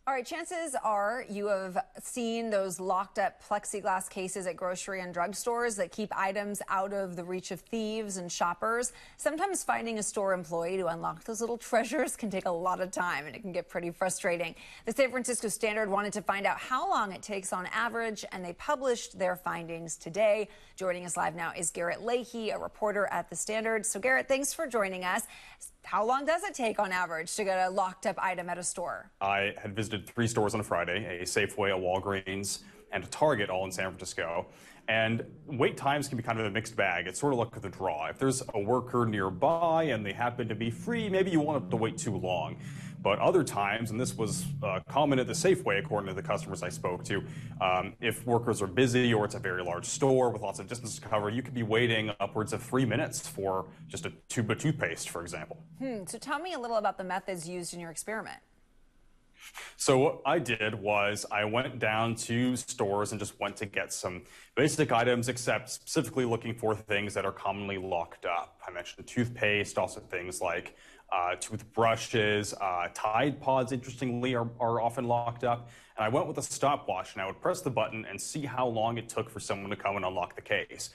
All right, chances are you have seen those locked up plexiglass cases at grocery and drugstores that keep items out of the reach of thieves and shoppers. Sometimes finding a store employee to unlock those little treasures can take a lot of time, and it can get pretty frustrating. The San Francisco Standard wanted to find out how long it takes on average, and they published their findings today. Joining us live now is Garrett Leahy, a reporter at the Standard. So Garrett, thanks for joining us. How long does it take on average to get a locked up item at a store? I had visited 3 stores on a Friday, a Safeway, a Walgreens, and a Target, all in San Francisco. And wait times can be kind of a mixed bag. It's sort of luck of the draw. If there's a worker nearby and they happen to be free, maybe you won't have to wait too long. But other times, and this was common at the Safeway, according to the customers I spoke to, if workers are busy or it's a very large store with lots of distance to cover, you could be waiting upwards of 3 minutes for just a tube of toothpaste, for example. So tell me a little about the methods used in your experiment. So what I did was I went down to stores and just went to get some basic items, except specifically looking for things that are commonly locked up. I mentioned toothpaste, also things like toothbrushes, Tide Pods, interestingly, are often locked up. And I went with a stopwatch, and I would press the button and see how long it took for someone to come and unlock the case.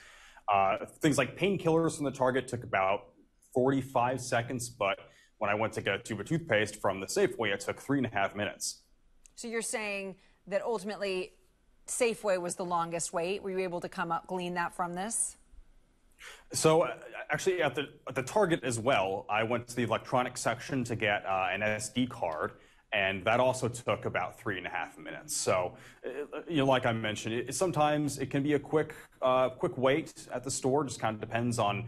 Things like painkillers from the Target took about 45 seconds, but when I went to get a tube of toothpaste from the Safeway, it took 3.5 minutes. So you're saying that ultimately Safeway was the longest wait. Were you able to glean that from this? So actually at the Target as well, I went to the electronics section to get an SD card, and that also took about 3.5 minutes. So, like I mentioned, sometimes it can be a quick wait at the store. Just kind of depends on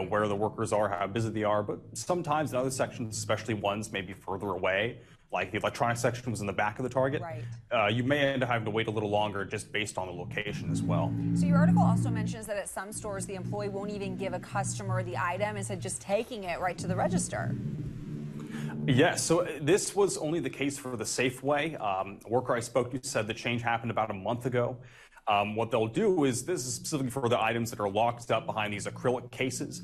where the workers are, how busy they are. But sometimes in other sections, especially ones maybe further away, like the electronics section was in the back of the Target, right, you may end up having to wait a little longer just based on the location as well. So your article also mentions that at some stores, the employee won't even give a customer the item, instead just taking it right to the register. Yes, so this was only the case for the Safeway. A worker I spoke to said the change happened about a month ago. What they'll do is, this is specifically for the items that are locked up behind these acrylic cases.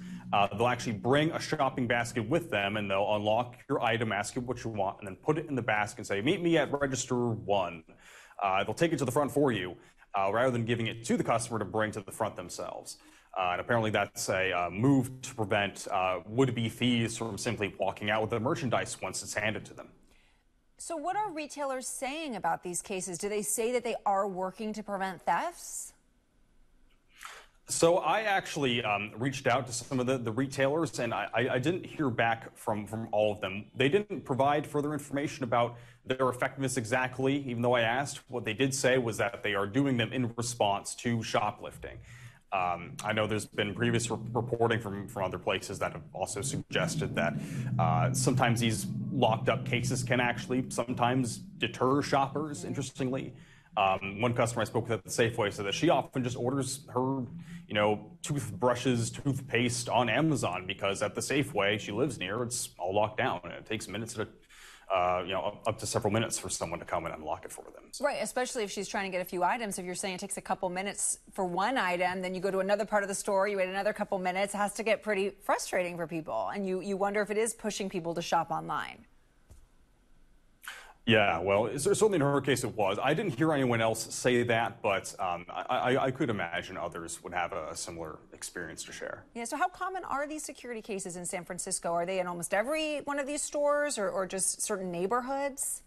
They'll actually bring a shopping basket with them, and they'll unlock your item, ask you what you want, and then put it in the basket and say, meet me at register 1. They'll take it to the front for you, rather than giving it to the customer to bring to the front themselves. And apparently that's a move to prevent would-be thieves from simply walking out with the merchandise once it's handed to them. So what are retailers saying about these cases? Do they say that they are working to prevent thefts? So I actually reached out to some of the retailers, and I didn't hear back from all of them. They didn't provide further information about their effectiveness exactly, even though I asked. What they did say was that they are doing them in response to shoplifting. I know there's been previous reporting from other places that have also suggested that sometimes these locked up cases can actually sometimes deter shoppers, interestingly. One customer I spoke with at the Safeway said that she often just orders her, toothbrushes, toothpaste on Amazon, because at the Safeway she lives near, it's all locked down, and it takes minutes to up to several minutes for someone to come and unlock it for them. So. Right, especially if she's trying to get a few items. If you're saying it takes a couple minutes for one item, then you go to another part of the store, you wait another couple minutes, it has to get pretty frustrating for people. And you wonder if it is pushing people to shop online. Yeah, well, certainly in her case it was. I didn't hear anyone else say that, but I could imagine others would have a similar experience to share. Yeah, so how common are these security cases in San Francisco? Are they in almost every one of these stores, or just certain neighborhoods?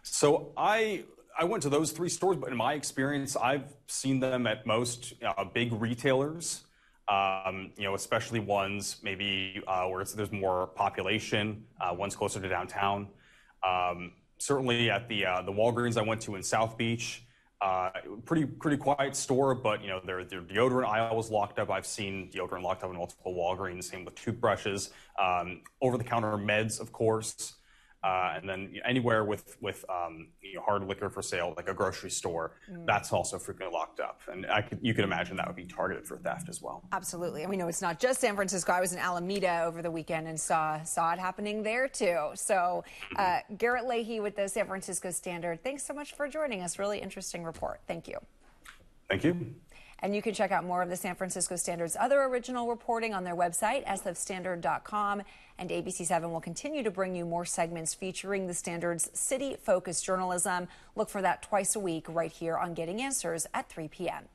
So I went to those 3 stores, but in my experience, I've seen them at most big retailers, especially ones maybe where there's more population, ones closer to downtown. Certainly at the Walgreens I went to in South Beach, pretty quiet store, but their deodorant aisle was locked up. I've seen deodorant locked up in multiple Walgreens, same with toothbrushes, over-the-counter meds, of course, and then anywhere with hard liquor for sale, like a grocery store, that's also frequently locked up. And you could imagine that would be targeted for theft as well. Absolutely. And we know it's not just San Francisco. I was in Alameda over the weekend and saw it happening there too. So Garrett Leahy with the San Francisco Standard, thanks so much for joining us. Really interesting report. Thank you. Thank you. And you can check out more of the San Francisco Standard's other original reporting on their website, sfstandard.com. And ABC7 will continue to bring you more segments featuring the Standard's city-focused journalism. Look for that twice a week right here on Getting Answers at 3 p.m.